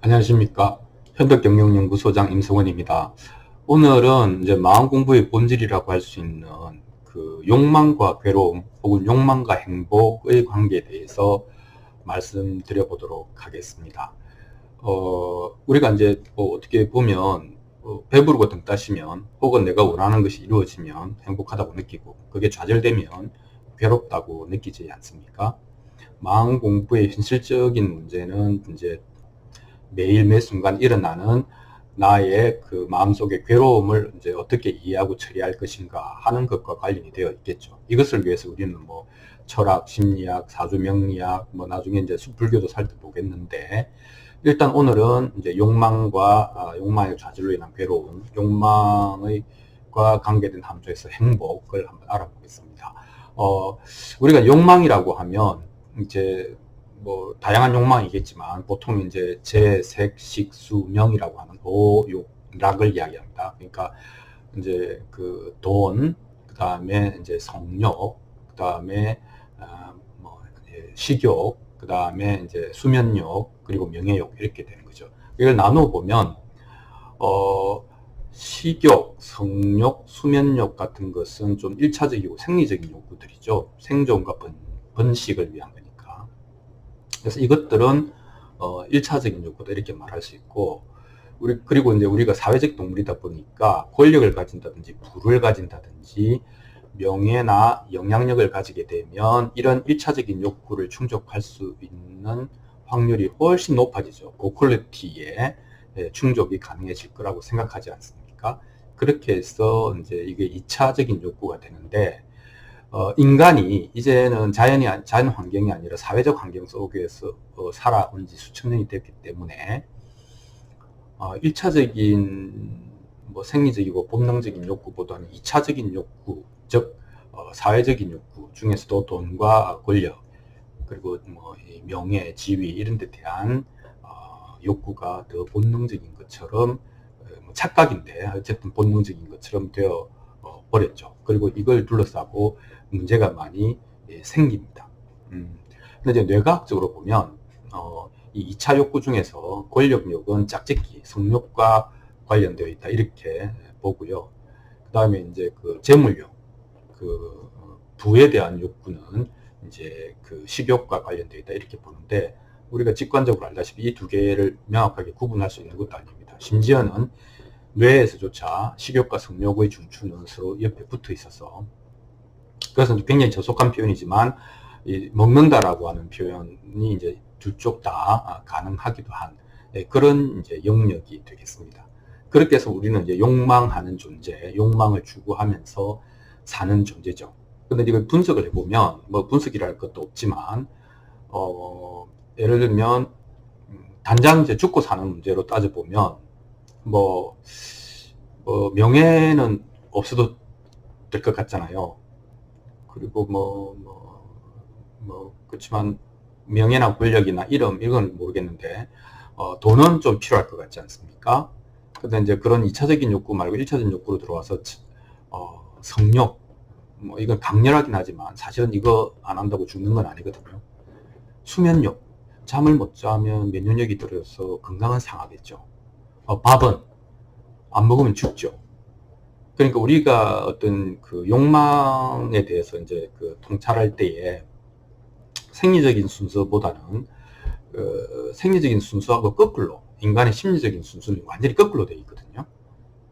안녕하십니까. 현덕경영연구소장 임성원입니다. 오늘은 이제 마음 공부의 본질이라고 할 수 있는 그 욕망과 괴로움 혹은 욕망과 행복의 관계에 대해서 말씀드려 보도록 하겠습니다. 우리가 이제 뭐 어떻게 보면 배부르고 등 따시면 혹은 내가 원하는 것이 이루어지면 행복하다고 느끼고 그게 좌절되면 괴롭다고 느끼지 않습니까? 마음 공부의 현실적인 문제는 이제 매일 매 순간 일어나는 나의 그 마음속의 괴로움을 이제 어떻게 이해하고 처리할 것인가 하는 것과 관련이 되어 있겠죠. 이것을 위해서 우리는 뭐 철학, 심리학, 사주 명리학, 뭐 나중에 이제 불교도 살펴보겠는데, 일단 오늘은 이제 욕망의 좌절로 인한 괴로움, 욕망과 관계된 함수에서 행복을 한번 알아보겠습니다. 어, 우리가 욕망이라고 하면 이제 뭐 다양한 욕망이겠지만 보통 이제 재, 색, 식, 수, 명이라고 하는 오욕락을 이야기합니다. 그러니까 이제 그 돈, 그 다음에 이제 성욕, 그 다음에 뭐 식욕, 그 다음에 이제 수면욕, 그리고 명예욕 이렇게 되는 거죠. 이걸 나누어 보면 어, 식욕, 성욕, 수면욕 같은 것은 좀 1차적이고 생리적인 욕구들이죠. 생존과 번식을 위한 거니까. 그래서 이것들은 1차적인 욕구다 이렇게 말할 수 있고, 그리고 이제 우리가 사회적 동물이다 보니까 권력을 가진다든지 부를 가진다든지 명예나 영향력을 가지게 되면 이런 1차적인 욕구를 충족할 수 있는 확률이 훨씬 높아지죠. 고퀄리티의 충족이 가능해질 거라고 생각하지 않습니까? 그렇게 해서 이제 이게 2차적인 욕구가 되는데, 인간이 이제는 자연 환경이 아니라 사회적 환경 속에서 살아온 지 수천 년이 됐기 때문에 1차적인 뭐 생리적이고 본능적인 욕구보다는 2차적인 욕구, 즉 사회적인 욕구 중에서도 돈과 권력, 그리고 뭐 명예, 지위 이런 데 대한 욕구가 더 본능적인 것처럼, 뭐 착각인데 어쨌든 본능적인 것처럼 되어 버렸죠. 그리고 이걸 둘러싸고 문제가 많이 생깁니다. 근데 이제 뇌과학적으로 보면 이 2차 욕구 중에서 권력욕은 짝짓기, 성욕과 관련되어 있다 이렇게 보고요. 그 다음에 이제 그 재물욕, 그 부에 대한 욕구는 이제 그 식욕과 관련되어 있다 이렇게 보는데, 우리가 직관적으로 알다시피 이 두 개를 명확하게 구분할 수 있는 것도 아닙니다. 심지어는 뇌에서조차 식욕과 성욕의 중추는 서로 옆에 붙어 있어서, 그래서 굉장히 저속한 표현이지만 이 먹는다라고 하는 표현이 이제 두 쪽 다 가능하기도 한 그런 이제 영역이 되겠습니다. 그렇게 해서 우리는 이제 욕망하는 존재, 욕망을 추구하면서 사는 존재죠. 근데 이걸 분석을 해보면 뭐 분석이랄 것도 없지만 예를 들면 단장 이제 죽고 사는 문제로 따져보면 뭐, 명예는 없어도 될 것 같잖아요. 그리고 그렇지만 명예나 권력이나 이름, 이건 모르겠는데, 돈은 좀 필요할 것 같지 않습니까? 근데 이제 그런 2차적인 욕구 말고 1차적인 욕구로 들어와서, 성욕, 뭐, 이건 강렬하긴 하지만 사실은 이거 안 한다고 죽는 건 아니거든요. 수면욕, 잠을 못 자면 면역력이 떨어져서 건강은 상하겠죠. 밥은 안 먹으면 죽죠. 그러니까 우리가 어떤 그 욕망에 대해서 이제 그 통찰할 때에 생리적인 순서보다는 생리적인 순서하고 거꾸로 인간의 심리적인 순서는 완전히 거꾸로 되어 있거든요.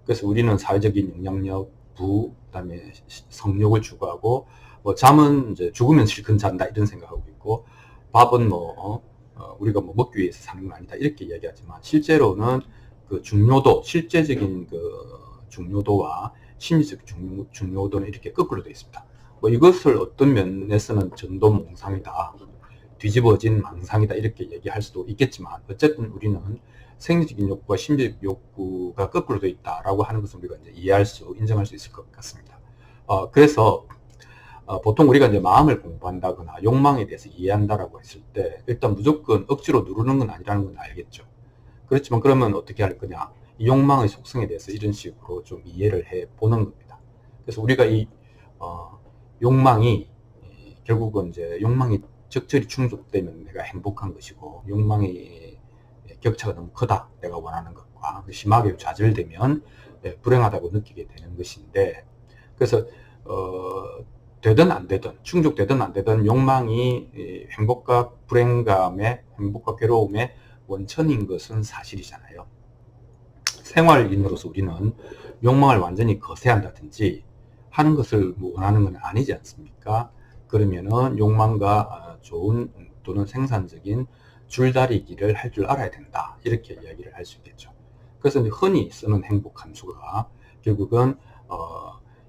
그래서 우리는 사회적인 영향력, 그다음에 성욕을 추구하고, 뭐 잠은 이제 죽으면 실컷 잔다 이런 생각하고 있고, 밥은 우리가 뭐 먹기 위해서 사는 건 아니다 이렇게 이야기하지만, 실제로는 그 중요도, 실제적인 그 중요도와 심리적 중요도는 이렇게 거꾸로 되어 있습니다. 뭐 이것을 어떤 면에서는 전도몽상이다, 뒤집어진 망상이다 이렇게 얘기할 수도 있겠지만, 어쨌든 우리는 생리적인 욕구와 심리적 욕구가 거꾸로 되어 있다라고 하는 것을 우리가 이제 인정할 수 있을 것 같습니다. 그래서 보통 우리가 이제 마음을 공부한다거나 욕망에 대해서 이해한다라고 했을 때 일단 무조건 억지로 누르는 건 아니라는 건 알겠죠. 그렇지만 그러면 어떻게 할 거냐? 이 욕망의 속성에 대해서 이런 식으로 좀 이해를 해 보는 겁니다. 그래서 우리가 이 욕망이 결국은 이제 욕망이 적절히 충족되면 내가 행복한 것이고, 욕망이 격차가 너무 크다. 내가 원하는 것과 심하게 좌절되면 불행하다고 느끼게 되는 것인데, 그래서 되든 안 되든, 충족되든 안 되든 욕망이 행복과 불행감의, 행복과 괴로움의 원천인 것은 사실이잖아요. 생활인으로서 우리는 욕망을 완전히 거세한다든지 하는 것을 원하는 건 아니지 않습니까? 그러면은 욕망과 좋은 또는 생산적인 줄다리기를 할 줄 알아야 된다. 이렇게 이야기를 할 수 있겠죠. 그래서 흔히 쓰는 행복 함수가 결국은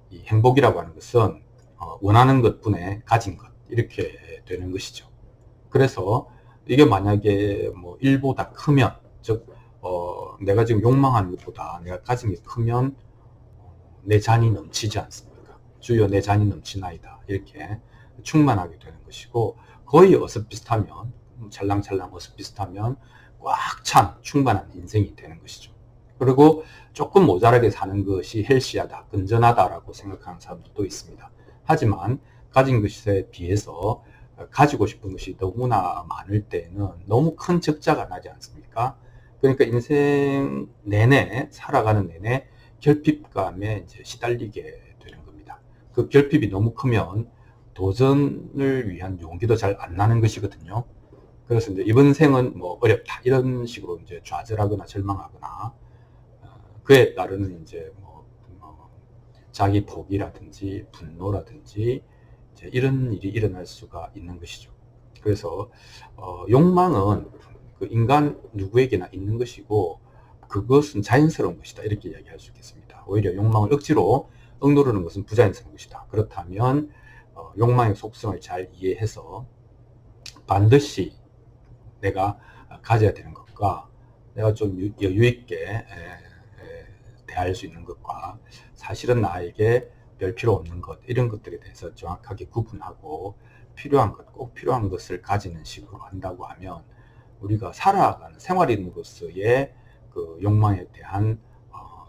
이 행복이라고 하는 것은 원하는 것분에 가진 것 이렇게 되는 것이죠. 그래서 이게 만약에 뭐 1보다 크면, 즉 내가 지금 욕망하는 것보다 내가 가진 게 크면 내 잔이 넘치지 않습니까? 주여 내 잔이 넘치나이다. 이렇게 충만하게 되는 것이고, 거의 어슷비슷하면, 찰랑찰랑 어슷비슷하면 꽉 찬 충만한 인생이 되는 것이죠. 그리고 조금 모자라게 사는 것이 헬시하다, 건전하다라고 생각하는 사람도 있습니다. 하지만 가진 것에 비해서 가지고 싶은 것이 너무나 많을 때는 너무 큰 적자가 나지 않습니까? 그러니까 인생 내내, 살아가는 내내 결핍감에 이제 시달리게 되는 겁니다. 그 결핍이 너무 크면 도전을 위한 용기도 잘 안 나는 것이거든요. 그래서 이제 이번 생은 뭐 어렵다 이런 식으로 이제 좌절하거나 절망하거나 그에 따르는 이제 뭐 자기 포기라든지 분노라든지 이제 이런 일이 일어날 수가 있는 것이죠. 그래서 욕망은 그 인간 누구에게나 있는 것이고 그것은 자연스러운 것이다 이렇게 이야기할 수 있겠습니다. 오히려 욕망을 억지로 억누르는 것은 부자연스러운 것이다. 그렇다면 욕망의 속성을 잘 이해해서 반드시 내가 가져야 되는 것과 내가 좀 여유 있게 대할 수 있는 것과 사실은 나에게 별 필요 없는 것 이런 것들에 대해서 정확하게 구분하고 필요한 것, 꼭 필요한 것을 가지는 식으로 한다고 하면 우리가 살아가는 생활인으로서의 그 욕망에 대한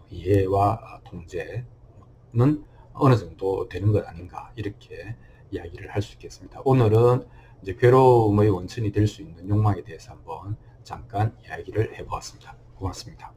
이해와 통제는 어느 정도 되는 것 아닌가 이렇게 이야기를 할 수 있겠습니다. 오늘은 이제 괴로움의 원천이 될 수 있는 욕망에 대해서 한번 잠깐 이야기를 해보았습니다. 고맙습니다.